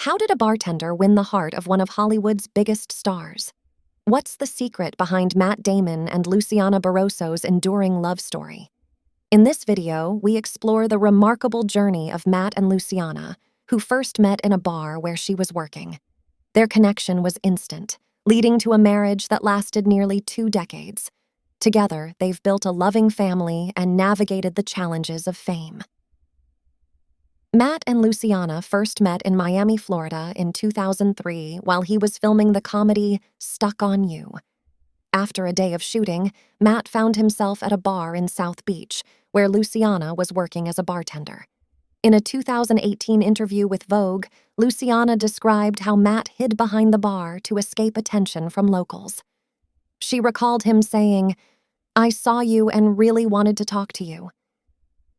How did a bartender win the heart of one of Hollywood's biggest stars? What's the secret behind Matt Damon and Luciana Barroso's enduring love story? In this video, we explore the remarkable journey of Matt and Luciana, who first met in a bar where she was working. Their connection was instant, leading to a marriage that lasted nearly 2 decades. Together, they've built a loving family and navigated the challenges of fame. Matt and Luciana first met in Miami, Florida in 2003 while he was filming the comedy Stuck on You. After a day of shooting, Matt found himself at a bar in South Beach, where Luciana was working as a bartender. In a 2018 interview with Vogue, Luciana described how Matt hid behind the bar to escape attention from locals. She recalled him saying, "I saw you and really wanted to talk to you."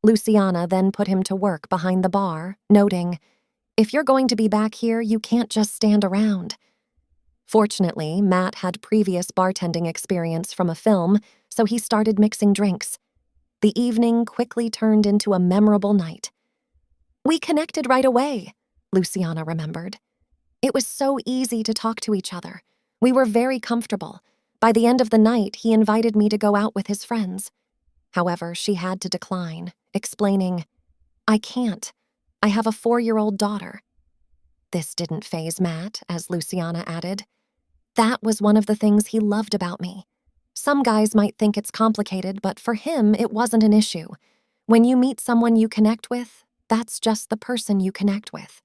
Luciana then put him to work behind the bar, noting, "If you're going to be back here, you can't just stand around." Fortunately, Matt had previous bartending experience from a film, so he started mixing drinks. The evening quickly turned into a memorable night. "We connected right away," Luciana remembered. "It was so easy to talk to each other. We were very comfortable. By the end of the night, he invited me to go out with his friends." However, she had to decline, explaining, "I can't. I have a 4-year-old daughter." This didn't faze Matt, as Luciana added. "That was one of the things he loved about me. Some guys might think it's complicated, but for him, it wasn't an issue. When you meet someone you connect with, that's just the person you connect with."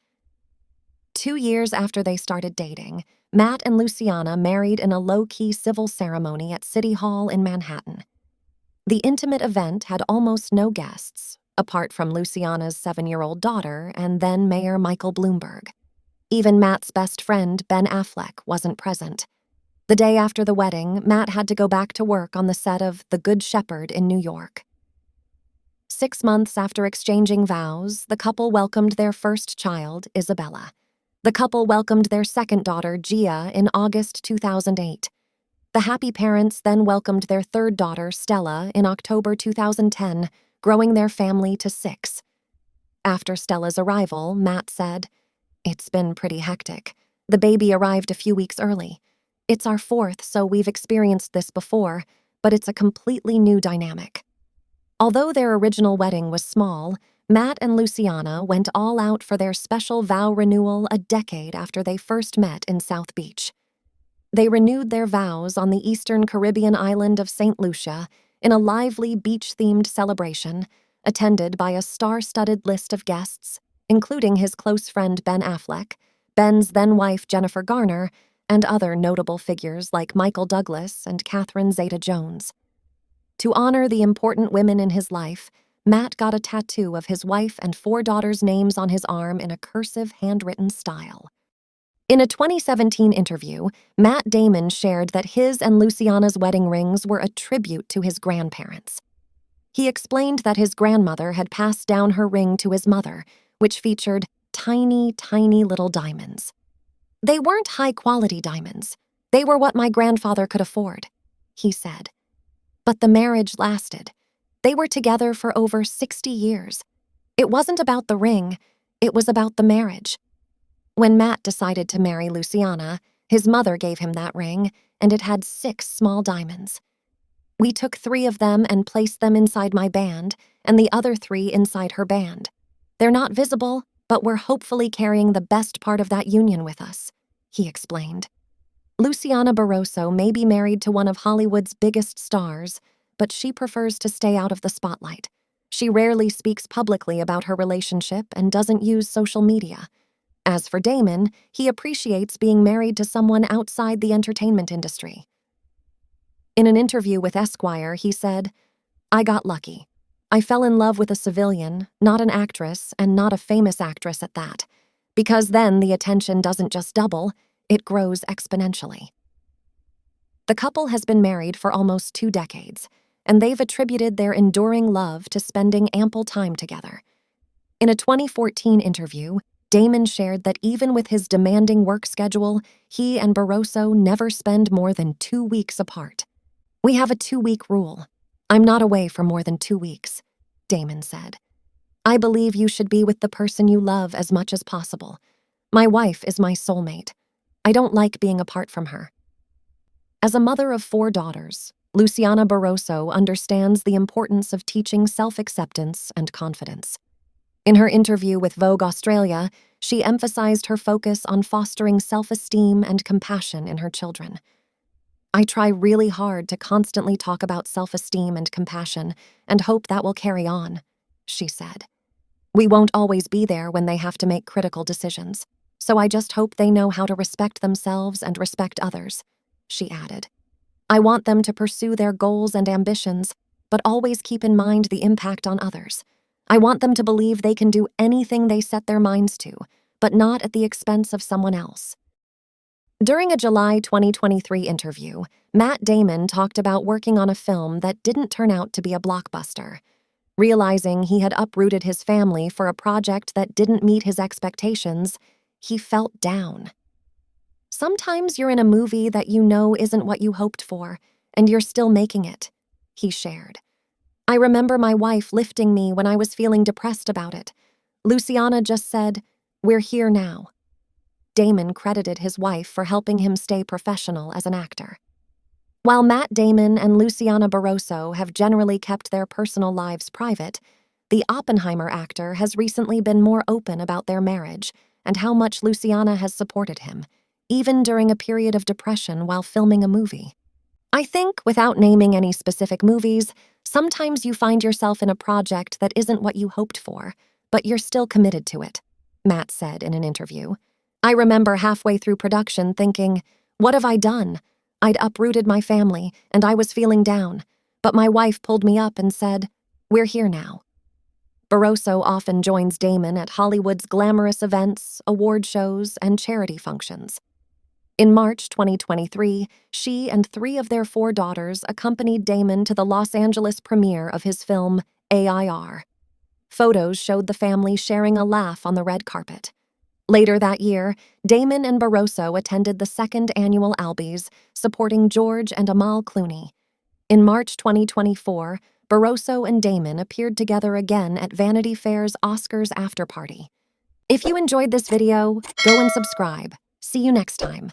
2 years after they started dating, Matt and Luciana married in a low-key civil ceremony at City Hall in Manhattan. The intimate event had almost no guests, apart from Luciana's 7-year-old daughter and then Mayor Michael Bloomberg. Even Matt's best friend, Ben Affleck, wasn't present. The day after the wedding, Matt had to go back to work on the set of The Good Shepherd in New York. 6 months after exchanging vows, the couple welcomed their first child, Isabella. The couple welcomed their second daughter, Gia, in August 2008. The happy parents then welcomed their third daughter, Stella, in October 2010, growing their family to 6. After Stella's arrival, Matt said, "It's been pretty hectic. The baby arrived a few weeks early. It's our 4th, so we've experienced this before, but it's a completely new dynamic." Although their original wedding was small, Matt and Luciana went all out for their special vow renewal a decade after they first met in South Beach. They renewed their vows on the eastern Caribbean island of St. Lucia in a lively beach-themed celebration, attended by a star-studded list of guests, including his close friend Ben Affleck, Ben's then-wife Jennifer Garner, and other notable figures like Michael Douglas and Catherine Zeta-Jones. To honor the important women in his life, Matt got a tattoo of his wife and 4 daughters' names on his arm in a cursive handwritten style. In a 2017 interview, Matt Damon shared that his and Luciana's wedding rings were a tribute to his grandparents. He explained that his grandmother had passed down her ring to his mother, which featured tiny, tiny little diamonds. "They weren't high-quality diamonds. They were what my grandfather could afford," he said. But the marriage lasted. They were together for over 60 years. It wasn't about the ring, it was about the marriage. When Matt decided to marry Luciana, his mother gave him that ring, and it had 6 small diamonds. "We took 3 of them and placed them inside my band, and the other 3 inside her band. They're not visible, but we're hopefully carrying the best part of that union with us," he explained. Luciana Barroso may be married to one of Hollywood's biggest stars, but she prefers to stay out of the spotlight. She rarely speaks publicly about her relationship and doesn't use social media. As for Damon, he appreciates being married to someone outside the entertainment industry. In an interview with Esquire, he said, "I got lucky. I fell in love with a civilian, not an actress, and not a famous actress at that, because then the attention doesn't just double, it grows exponentially." The couple has been married for almost 2 decades, and they've attributed their enduring love to spending ample time together. In a 2014 interview, Damon shared that even with his demanding work schedule, he and Barroso never spend more than 2 weeks apart. "We have a 2-week rule. I'm not away for more than 2 weeks," Damon said. "I believe you should be with the person you love as much as possible. My wife is my soulmate. I don't like being apart from her. As a mother of 4 daughters, Luciana Barroso understands the importance of teaching self-acceptance and confidence. In her interview with Vogue Australia, she emphasized her focus on fostering self-esteem and compassion in her children. I try really hard to constantly talk about self-esteem and compassion and hope that will carry on, she said. We won't always be there when they have to make critical decisions, so I just hope they know how to respect themselves and respect others, she added. I want them to pursue their goals and ambitions, but always keep in mind the impact on others. I want them to believe they can do anything they set their minds to, but not at the expense of someone else. During a July 2023 interview, Matt Damon talked about working on a film that didn't turn out to be a blockbuster. Realizing he had uprooted his family for a project that didn't meet his expectations, he felt down. Sometimes you're in a movie that you know isn't what you hoped for, and you're still making it, he shared. I remember my wife lifting me when I was feeling depressed about it. Luciana just said, "We're here now." Damon credited his wife for helping him stay professional as an actor. While Matt Damon and Luciana Barroso have generally kept their personal lives private, the Oppenheimer actor has recently been more open about their marriage and how much Luciana has supported him, even during a period of depression while filming a movie. I think, without naming any specific movies, sometimes you find yourself in a project that isn't what you hoped for, but you're still committed to it, Matt said in an interview. I remember halfway through production thinking, what have I done? I'd uprooted my family, and I was feeling down, but my wife pulled me up and said, "We're here now." Barroso often joins Damon at Hollywood's glamorous events, award shows, and charity functions. In March 2023, she and 3 of their 4 daughters accompanied Damon to the Los Angeles premiere of his film AIR. Photos showed the family sharing a laugh on the red carpet. Later that year, Damon and Barroso attended the 2nd annual Albies, supporting George and Amal Clooney. In March 2024, Barroso and Damon appeared together again at Vanity Fair's Oscars after-party. If you enjoyed this video, go and subscribe. See you next time.